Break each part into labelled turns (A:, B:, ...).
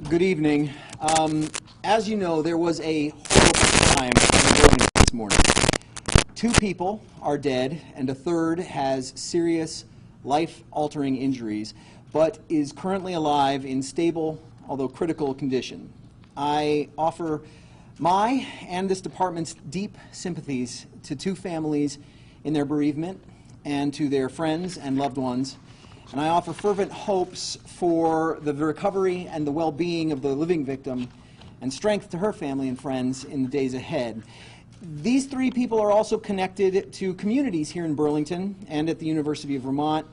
A: Good evening. As you know, there was a horrible crime in Burlington this morning. 2 people are dead, and a third has serious, life-altering injuries, but is currently alive in stable, although critical, condition. I offer my and this department's deep sympathies to 2 families in their bereavement and to their friends and loved ones. And I offer fervent hopes for the recovery and the well-being of the living victim and strength to her family and friends in the days ahead. These 3 people are also connected to communities here in Burlington and at the University of Vermont,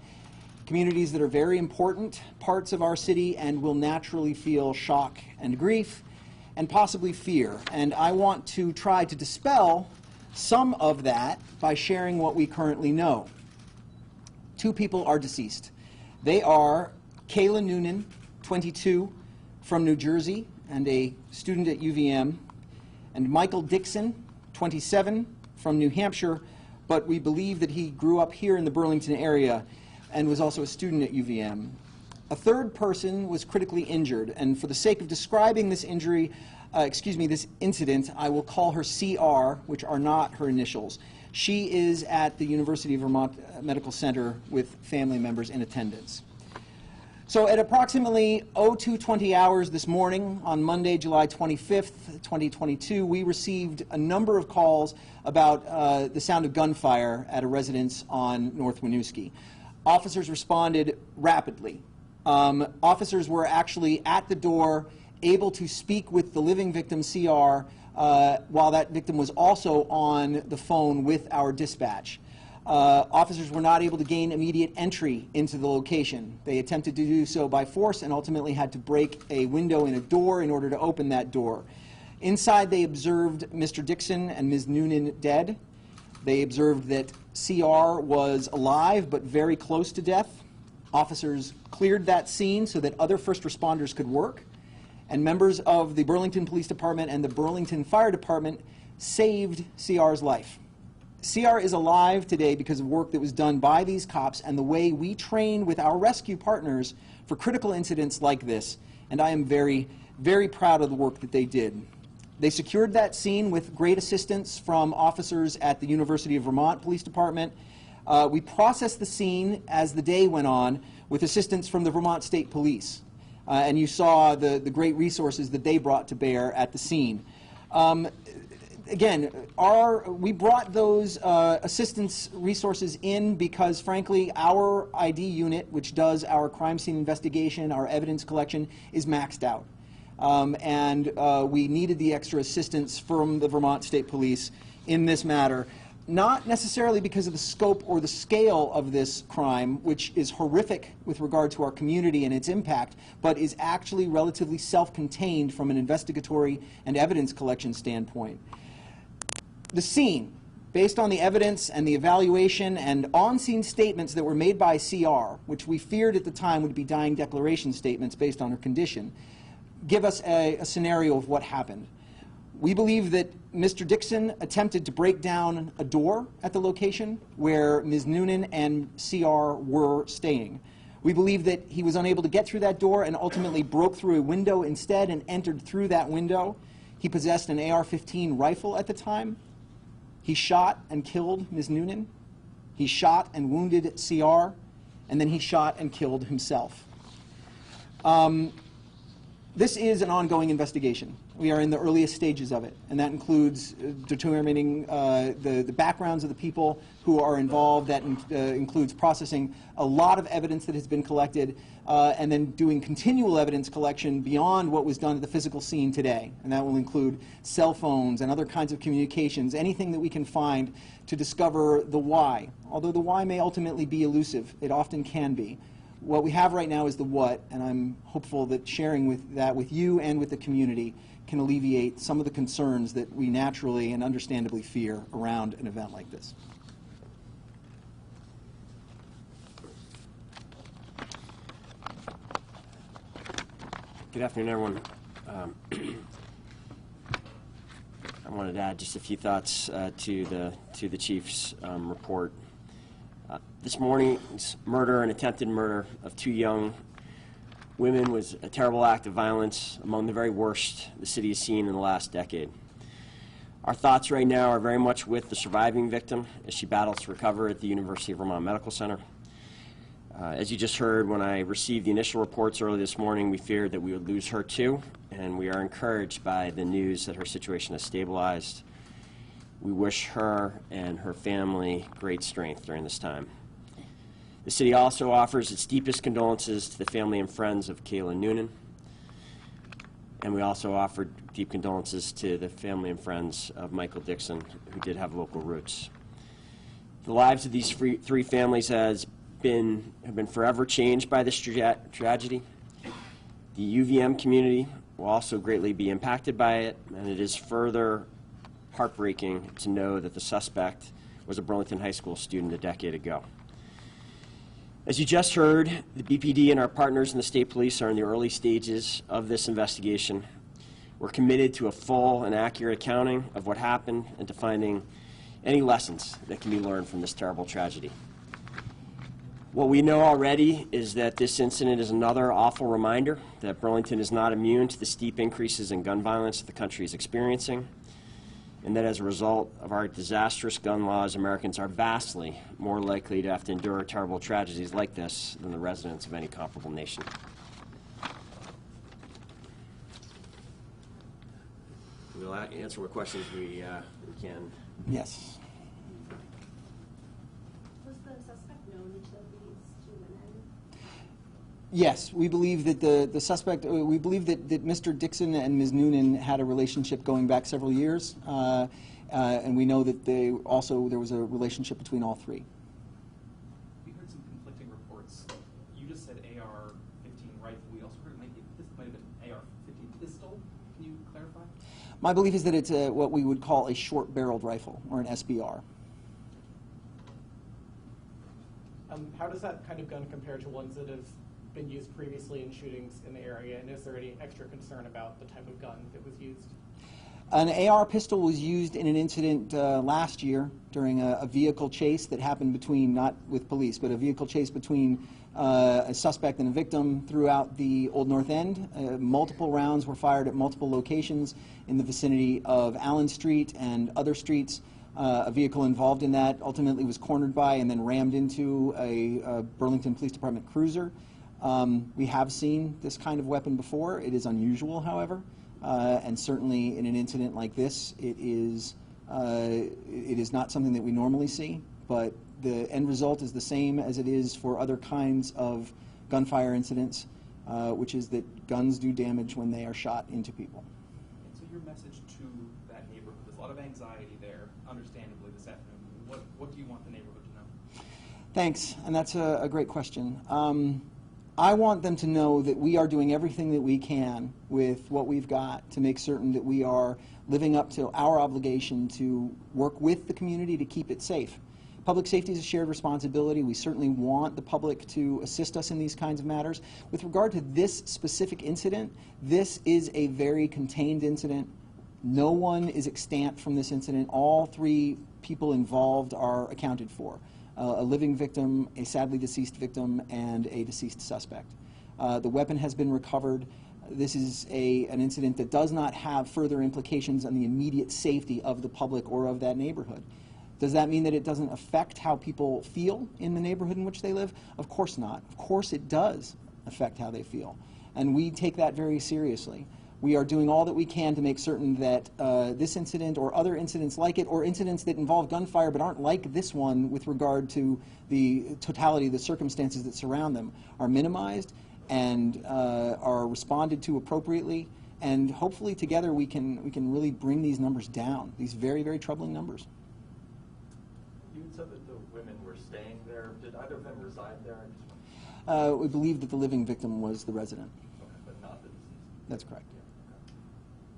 A: communities that are very important parts of our city and will naturally feel shock and grief and possibly fear. And I want to try to dispel some of that by sharing what we currently know. 2 people are deceased. They are Kayla Noonan, 22, from New Jersey and a student at UVM, and Michael Dixon, 27, from New Hampshire, but we believe that he grew up here in the Burlington area and was also a student at UVM. A third person was critically injured, and for the sake of describing this this incident, I will call her CR, which are not her initials. She is at the University of Vermont Medical Center with family members in attendance. So at approximately 02:20 hours this morning, on Monday, July 25th, 2022, we received a number of calls about the sound of gunfire at a residence on North Winooski. Officers responded rapidly. Officers were actually at the door, able to speak with the living victim, CR, while that victim was also on the phone with our dispatch. Officers were not able to gain immediate entry into the location. They attempted to do so by force and ultimately had to break a window in a door in order to open that door. Inside, they observed Mr. Dixon and Ms. Noonan dead. They observed that CR was alive but very close to death. Officers cleared that scene so that other first responders could work, and members of the Burlington Police Department and the Burlington Fire Department saved CR's life. CR is alive today because of work that was done by these cops and the way we train with our rescue partners for critical incidents like this, and I am very, very proud of the work that they did. They secured that scene with great assistance from officers at the University of Vermont Police Department. We processed the scene as the day went on with assistance from the Vermont State Police. And you saw the great resources that they brought to bear at the scene. Again, we brought those assistance resources in because, frankly, our ID unit, which does our crime scene investigation, our evidence collection, is maxed out. We needed the extra assistance from the Vermont State Police in this matter. Not necessarily because of the scope or the scale of this crime, which is horrific with regard to our community and its impact, but is actually relatively self-contained from an investigatory and evidence collection standpoint. The scene, based on the evidence and the evaluation and on-scene statements that were made by CR, which we feared at the time would be dying declaration statements based on her condition, give us a scenario of what happened. We believe that Mr. Dixon attempted to break down a door at the location where Ms. Noonan and CR were staying. We believe that he was unable to get through that door and ultimately broke through a window instead and entered through that window. He possessed an AR-15 rifle at the time. He shot and killed Ms. Noonan. He shot and wounded CR, and then he shot and killed himself. This is an ongoing investigation. We are in the earliest stages of it, and that includes determining the backgrounds of the people who are involved. That includes processing a lot of evidence that has been collected, and then doing continual evidence collection beyond what was done at the physical scene today. And that will include cell phones and other kinds of communications, anything that we can find to discover the why. Although the why may ultimately be elusive, it often can be. What we have right now is the what, and I'm hopeful that sharing that with you and with the community can alleviate some of the concerns that we naturally and understandably fear around an event like this.
B: Good afternoon, everyone. I wanted to add just a few thoughts to the chief's report. This morning's murder and attempted murder of 2 young women was a terrible act of violence, among the very worst the city has seen in the last decade. Our thoughts right now are very much with the surviving victim as she battles to recover at the University of Vermont Medical Center. As you just heard, when I received the initial reports early this morning, we feared that we would lose her too, and we are encouraged by the news that her situation has stabilized. We wish her and her family great strength during this time. The city also offers its deepest condolences to the family and friends of Kayla Noonan, and we also offer deep condolences to the family and friends of Michael Dixon, who did have local roots. The lives of these three families have been forever changed by this tragedy. The UVM community will also greatly be impacted by it, and it is further heartbreaking to know that the suspect was a Burlington High School student a decade ago. As you just heard, the BPD and our partners in the state police are in the early stages of this investigation. We're committed to a full and accurate accounting of what happened and to finding any lessons that can be learned from this terrible tragedy. What we know already is that this incident is another awful reminder that Burlington is not immune to the steep increases in gun violence the country is experiencing, and that as a result of our disastrous gun laws, Americans are vastly more likely to have to endure terrible tragedies like this than the residents of any comparable nation. We'll answer what questions we can.
A: Yes.
C: Was the suspect known to these two women?
A: Yes, we believe that the suspect, we believe that Mr. Dixon and Ms. Noonan had a relationship going back several years, and we know that there was a relationship between all three.
D: We heard some conflicting reports. You just said AR-15 rifle. We also heard this might have been AR-15 pistol. Can you clarify?
A: My belief is that it's what we would call a short-barreled rifle, or an SBR.
E: How does that kind of gun compare to ones that have been used previously in shootings in the area, and is there any extra concern about the type of gun that was used?
A: An AR pistol was used in an incident last year during a vehicle chase that happened between, not with police, but a vehicle chase between a suspect and a victim throughout the Old North End. Multiple rounds were fired at multiple locations in the vicinity of Allen Street and other streets. A vehicle involved in that ultimately was cornered by and then rammed into a Burlington Police Department cruiser. We have seen this kind of weapon before. It is unusual, however, and certainly in an incident like this, it is not something that we normally see, but the end result is the same as it is for other kinds of gunfire incidents, which is that guns do damage when they are shot into people.
D: And so your message to that neighborhood, there's a lot of anxiety there, understandably, this afternoon. What do you want the neighborhood to know?
A: Thanks, and that's a great question. I want them to know that we are doing everything that we can with what we've got to make certain that we are living up to our obligation to work with the community to keep it safe. Public safety is a shared responsibility. We certainly want the public to assist us in these kinds of matters. With regard to this specific incident, this is a very contained incident. No one is extant from this incident. All three people involved are accounted for. A living victim, a sadly deceased victim, and a deceased suspect. The weapon has been recovered. This is an incident that does not have further implications on the immediate safety of the public or of that neighborhood. Does that mean that it doesn't affect how people feel in the neighborhood in which they live? Of course not. Of course it does affect how they feel. And we take that very seriously. We are doing all that we can to make certain that this incident or other incidents like it, or incidents that involve gunfire but aren't like this one with regard to the totality of the circumstances that surround them, are minimized and are responded to appropriately. And hopefully together we can really bring these numbers down, these very, very troubling numbers.
F: You said that the women were staying there. Did either of them reside there?
A: We believe that the living victim was the resident.
F: Okay, but not the deceased.
A: That's correct.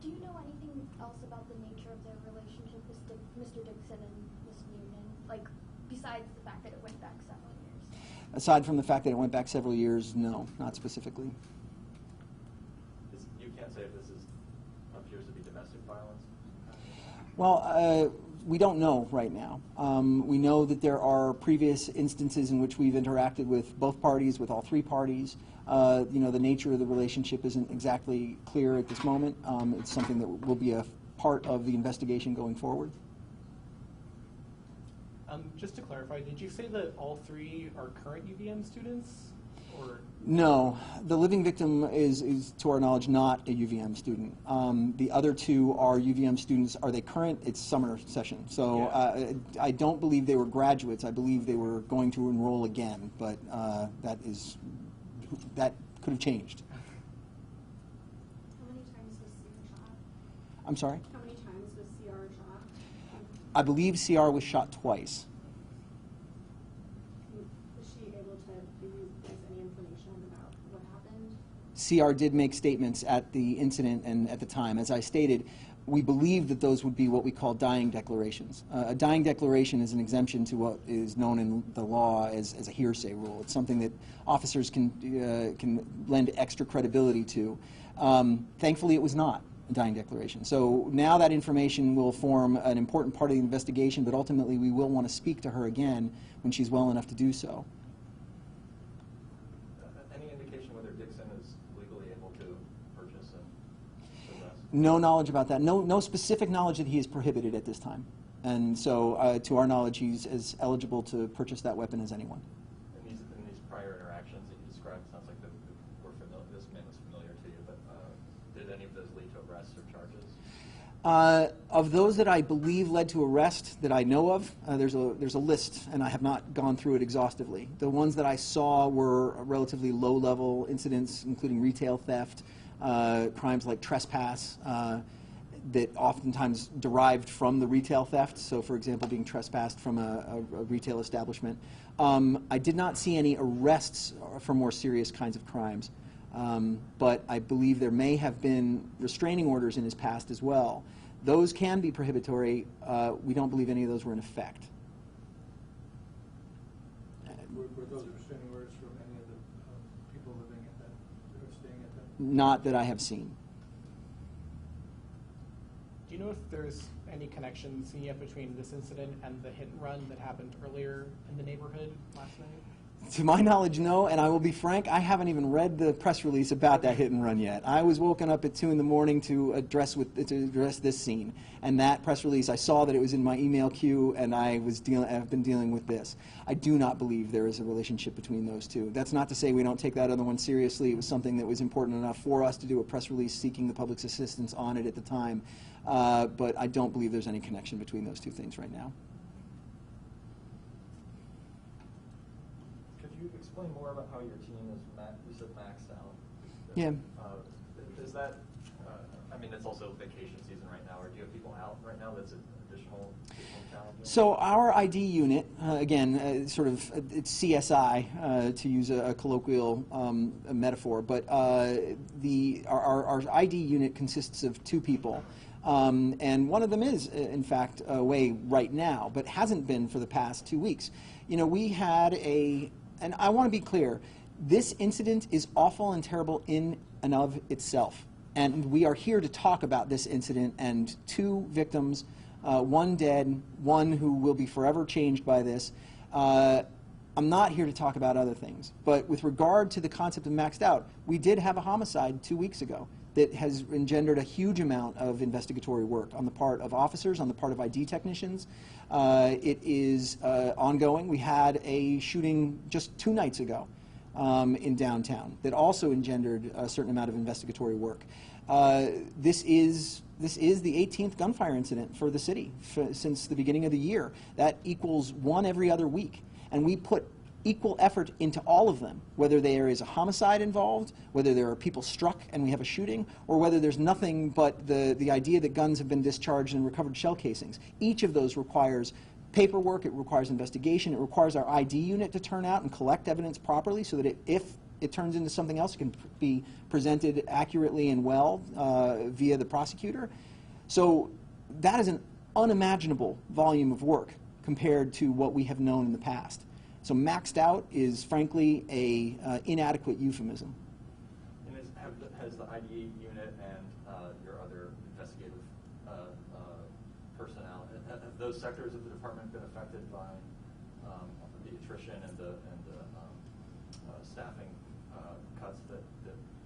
C: Do you know anything else about the nature of their relationship with Mr. Dixon and Ms. Noonan? Like, besides the fact that it went back several years?
A: Aside from the fact that it went back several years, no, not specifically.
F: You can't say if this appears to be domestic violence?
A: Well, we don't know right now. We know that there are previous instances in which we've interacted with both parties, with all three parties. The nature of the relationship isn't exactly clear at this moment. It's something that will be a part of the investigation going forward.
E: Just to clarify, did you say that all three are current UVM students? Or?
A: No, the living victim is, to our knowledge, not a UVM student. The other two are UVM students. Are they current? It's summer session. So
E: Yeah.
A: I don't believe they were graduates. I believe they were going to enroll again, but that could have changed.
G: How many times was CR shot?
A: I'm sorry?
G: How many times was CR shot?
A: I believe CR was shot twice.
G: Was she able to give you guys any information about what happened?
A: CR did make statements at the incident and at the time. As I stated, we believe that those would be what we call dying declarations. A dying declaration is an exemption to what is known in the law as a hearsay rule. It's something that officers can lend extra credibility to. Thankfully, it was not a dying declaration. So now that information will form an important part of the investigation, but ultimately we will want to speak to her again when she's well enough to do so.
F: Any indication whether Dixon is legally able to purchase and possess?
A: No knowledge about that. No specific knowledge that he is prohibited at this time. And so, to our knowledge, he's as eligible to purchase that weapon as anyone.
F: In these prior interactions that you described, it sounds like this man was familiar to you, but did any of those lead to arrests or charges?
A: Of those that I believe led to arrest that I know of, there's a list, and I have not gone through it exhaustively. The ones that I saw were relatively low-level incidents, including retail theft, crimes like trespass, that oftentimes derived from the retail theft. So, for example, being trespassed from a retail establishment. I did not see any arrests for more serious kinds of crimes. But I believe there may have been restraining orders in his past as well. Those can be prohibitory. We don't believe any of those were in effect.
H: Were those restraining orders from any of the people living at that, or staying at that?
A: Not that I have seen.
E: Do you know if there's any connection seen yet between this incident and the hit and run that happened earlier in the neighborhood last night?
A: To my knowledge, no, and I will be frank, I haven't even read the press release about that hit and run yet. I was woken up at 2 in the morning to address this scene, and that press release, I saw that it was in my email queue, and I've been dealing with this. I do not believe there is a relationship between those two. That's not to say we don't take that other one seriously. It was something that was important enough for us to do a press release seeking the public's assistance on it at the time, but I don't believe there's any connection between those two things right now.
F: Could you explain more about how your team is, you said, maxed out?
A: Yeah.
F: Is that, I mean, it's also vacation season right now, or do you have people out right now that's additional challenges? So
A: our ID unit, again, it's CSI, to use a colloquial metaphor, but our ID unit consists of 2 people. And one of them is, in fact, away right now, but hasn't been for the past 2 weeks. You know, we had and I want to be clear, this incident is awful and terrible in and of itself. And we are here to talk about this incident and 2 victims, 1 dead, 1 who will be forever changed by this. I'm not here to talk about other things. But with regard to the concept of maxed out, we did have a homicide 2 weeks ago that has engendered a huge amount of investigatory work on the part of officers, on the part of ID technicians. It is ongoing. We had a shooting just 2 nights ago in downtown that also engendered a certain amount of investigatory work. This is the 18th gunfire incident for the city since the beginning of the year. That equals 1 every other week. And we put equal effort into all of them, whether there is a homicide involved, whether there are people struck and we have a shooting, or whether there's nothing but the idea that guns have been discharged and recovered shell casings. Each of those requires paperwork, it requires investigation, it requires our ID unit to turn out and collect evidence properly so that if it turns into something else, it can be presented accurately and well via the prosecutor. So that is an unimaginable volume of work compared to what we have known in the past. So maxed out is, frankly, a inadequate euphemism.
F: And has the ID unit and your other investigative personnel, have those sectors of the department been affected by the attrition and the staffing cuts that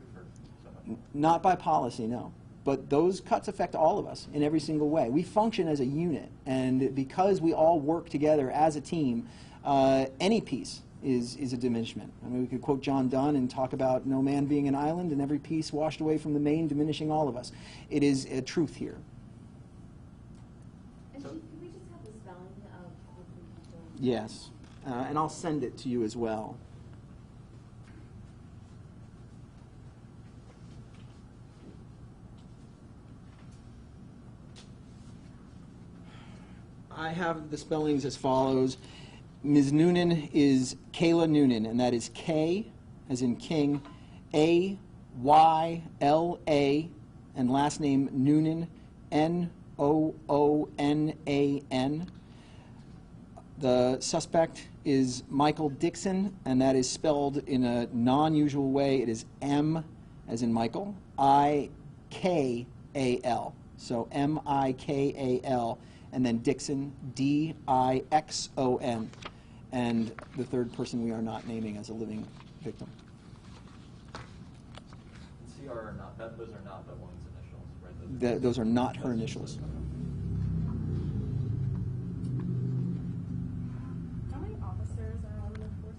F: we've heard so much about?
A: Not by policy, no. But those cuts affect all of us in every single way. We function as a unit, and because we all work together as a team, any piece is a diminishment. I mean, we could quote John Donne and talk about no man being an island and every piece washed away from the main, diminishing all of us. It is a truth here.
G: And could we just have the spelling of the three people?
A: Yes, and I'll send it to you as well. I have the spellings as follows. Ms. Noonan is Kayla Noonan, and that is K, as in King, A-Y-L-A, and last name Noonan, N-O-O-N-A-N. The suspect is Michael Dixon, and that is spelled in a non-usual way. It is M, as in Michael, I-K-A-L. So M-I-K-A-L. And then Dixon, D-I-X-O-N. And the third person we are not naming as a living victim.
F: CR are not, those are not the one's initials, right?
A: Those are not her initials.
G: How many officers are on the force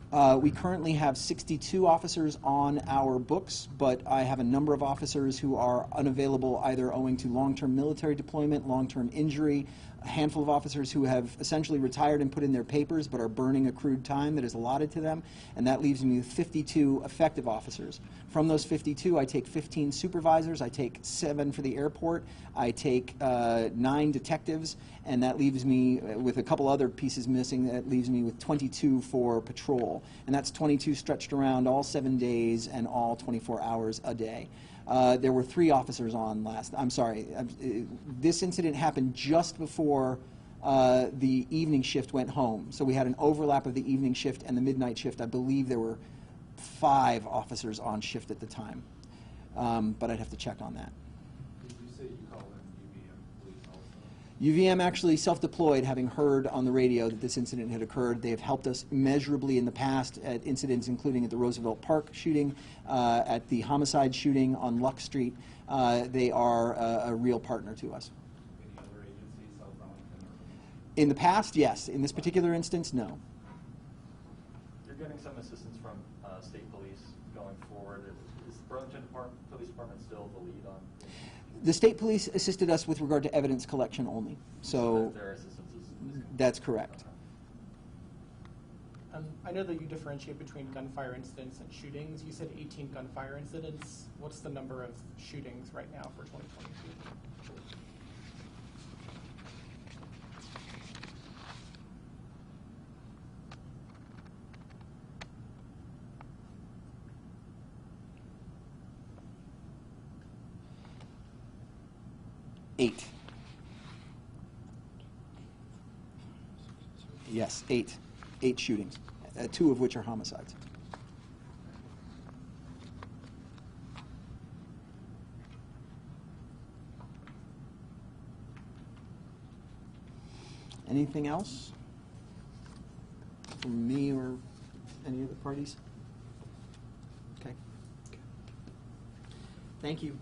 G: currently?
A: We currently have 62 officers on our books, but I have a number of officers who are unavailable either owing to long-term military deployment, long-term injury, a handful of officers who have essentially retired and put in their papers but are burning accrued time that is allotted to them, and that leaves me with 52 effective officers. From those 52, I take 15 supervisors, I take 7 for the airport, I take 9 detectives, and that leaves me with a couple other pieces missing. That leaves me with 22 for patrol, and that's 22 stretched around all 7 days and all 24 hours a day. There were 3 officers on last. I'm sorry. This incident happened just before the evening shift went home, so we had an overlap of the evening shift and the midnight shift. I believe there were 5 officers on shift at the time, but I'd have to check on that.
H: Did you say you called in UVM police also?
A: UVM actually self-deployed, having heard on the radio that this incident had occurred. They have helped us immeasurably in the past at incidents including at the Roosevelt Park shooting, at the homicide shooting on Luck Street. They are a real partner to us.
H: Any other agencies, South Burlington or?
A: In the past, yes. In this particular instance, no.
F: You're getting some assistance from state police going forward. Is the Burlington Police Department still the lead on?
A: The state police assisted us with regard to evidence collection only. So
F: their assistance is
A: that's correct.
E: I know that you differentiate between gunfire incidents and shootings. You said 18 gunfire incidents. What's the number of shootings right now for 2022?
A: Eight. Yes, 8. 8 shootings, 2 of which are homicides. Anything else from me or any other parties? Okay. Thank you.